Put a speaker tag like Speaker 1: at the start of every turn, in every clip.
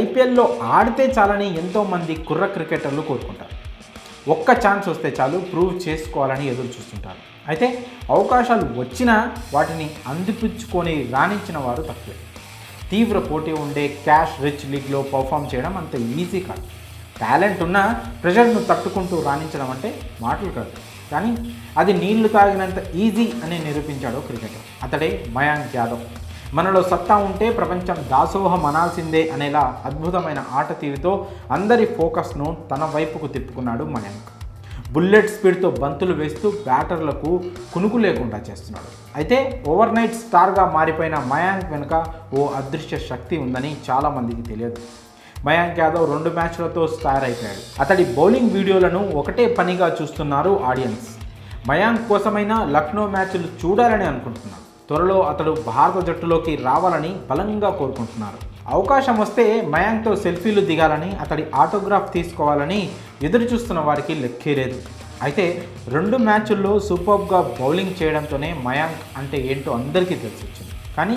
Speaker 1: ఐపీఎల్లో ఆడితే చాలని ఎంతోమంది కుర్ర క్రికెటర్లు కోరుకుంటారు. ఒక్క ఛాన్స్ వస్తే చాలు ప్రూవ్ చేసుకోవాలని ఎదురు చూస్తుంటారు. అయితే అవకాశాలు వచ్చినా వాటిని అందిపుచ్చుకొని రాణించిన వారు తక్కువే. తీవ్ర పోటీ ఉండే క్యాష్ రిచ్ లీగ్లో పర్ఫామ్ చేయడం అంత ఈజీ కాదు. టాలెంట్ ఉన్న ప్రెషర్ను తట్టుకుంటూ రాణించడం అంటే మాటలు కాదు, కానీ అది నీళ్లు తాగినంత ఈజీ అని నిరూపించాడు క్రికెటర్. అతడే మయాంక్ యాదవ్. మనలో సత్తా ఉంటే ప్రపంచం దాసోహం అనాల్సిందే అనేలా అద్భుతమైన ఆట తీరుతో అందరి ఫోకస్ను తన వైపుకు తిప్పుకున్నాడు మయాంక్. బుల్లెట్ స్పీడ్తో బంతులు వేస్తూ బ్యాటర్లకు కునుకు లేకుండా చేస్తున్నాడు. అయితే ఓవర్ నైట్ స్టార్గా మారిపోయిన మయాంక్ వెనుక ఓ అదృశ్య శక్తి ఉందని చాలామందికి తెలియదు. మయాంక్ యాదవ్ 2 మ్యాచ్లతో స్టార్ అయిపోయాడు. అతడి బౌలింగ్ వీడియోలను ఒకటే పనిగా చూస్తున్నారు ఆడియన్స్. మయాంక్ కోసమైనా లక్నో మ్యాచ్లు చూడాలని అనుకుంటున్నారు. త్వరలో అతడు భారత జట్టులోకి రావాలని బలంగా కోరుకుంటున్నారు. అవకాశం వస్తే మయాంక్తో సెల్ఫీలు దిగాలని, అతడి ఆటోగ్రాఫ్ తీసుకోవాలని ఎదురు చూస్తున్న వారికి లెక్కే లేదు. అయితే 2 మ్యాచ్ల్లో సూపర్గా బౌలింగ్ చేయడంతోనే మయాంక్ అంటే ఏంటో అందరికీ తెలిసి వచ్చింది. కానీ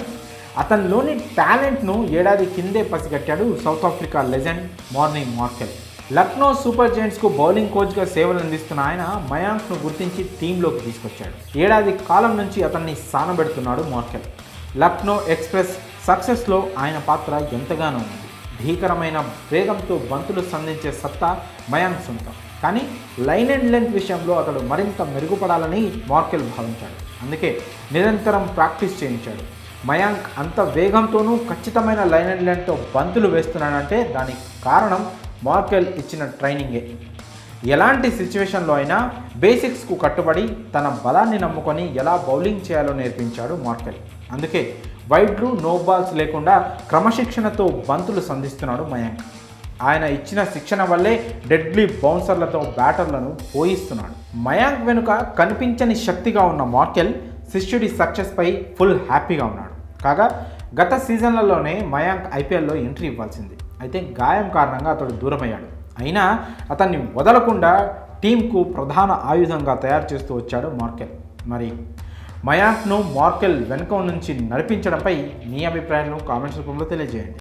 Speaker 1: అతనిలోని టాలెంట్ను ఏడాది కిందే పసిగట్టాడు South Africa legend Morne Morkel. Lucknow super జైంట్స్కు బౌలింగ్ కోచ్గా సేవలు అందిస్తున్న ఆయన మయాంక్ను గుర్తించి టీంలోకి తీసుకొచ్చాడు. ఏడాది కాలం నుంచి అతన్ని సానబెడుతున్నాడు మార్కెల్. లక్నో ఎక్స్ప్రెస్ సక్సెస్లో ఆయన పాత్ర ఎంతగానో ఉంది. భీకరమైన వేగంతో బంతులు సంధించే సత్తా మయాంక్ సొంతం. కానీ లైన్ అండ్ లెంత్ విషయంలో అతడు మరింత మెరుగుపడాలని మార్కెల్ భావించాడు. అందుకే నిరంతరం ప్రాక్టీస్ చేయించాడు. మయాంక్ అంత వేగంతోనూ ఖచ్చితమైన లైన్ అండ్ లెంత్తో బంతులు వేస్తున్నాడంటే దానికి కారణం మార్కెల్ ఇచ్చిన ట్రైనింగే. ఎలాంటి సిచ్యువేషన్లో అయినా బేసిక్స్కు కట్టుబడి తన బలాన్ని నమ్ముకొని ఎలా బౌలింగ్ చేయాలో నేర్పించాడు మార్కెల్. అందుకే వైడ్లు నో బాల్స్ లేకుండా క్రమశిక్షణతో బంతులు సంధిస్తున్నాడు మయాంక్. ఆయన ఇచ్చిన శిక్షణ వల్లే డెడ్లీ బౌన్సర్లతో బ్యాటర్లను పోయిస్తున్నాడు. మయాంక్ వెనుక కనిపించని శక్తిగా ఉన్న మార్కెల్ శిష్యుడి సక్సెస్పై ఫుల్ హ్యాపీగా ఉన్నాడు. కాగా గత సీజన్లలోనే మయాంక్ ఐపీఎల్లో ఎంట్రీ ఇవ్వాల్సింది. అయితే గాయం కారణంగా అతడు దూరమయ్యాడు. అయినా అతన్ని వదలకుండా టీంకు ప్రధాన ఆయుధంగా తయారు చేస్తూ వచ్చాడు మార్కెల్. మరి మయాంక్ను మార్కెల్ వెనుక నుంచి నడిపించడంపై మీ అభిప్రాయాలను కామెంట్స్ రూపంలో తెలియజేయండి.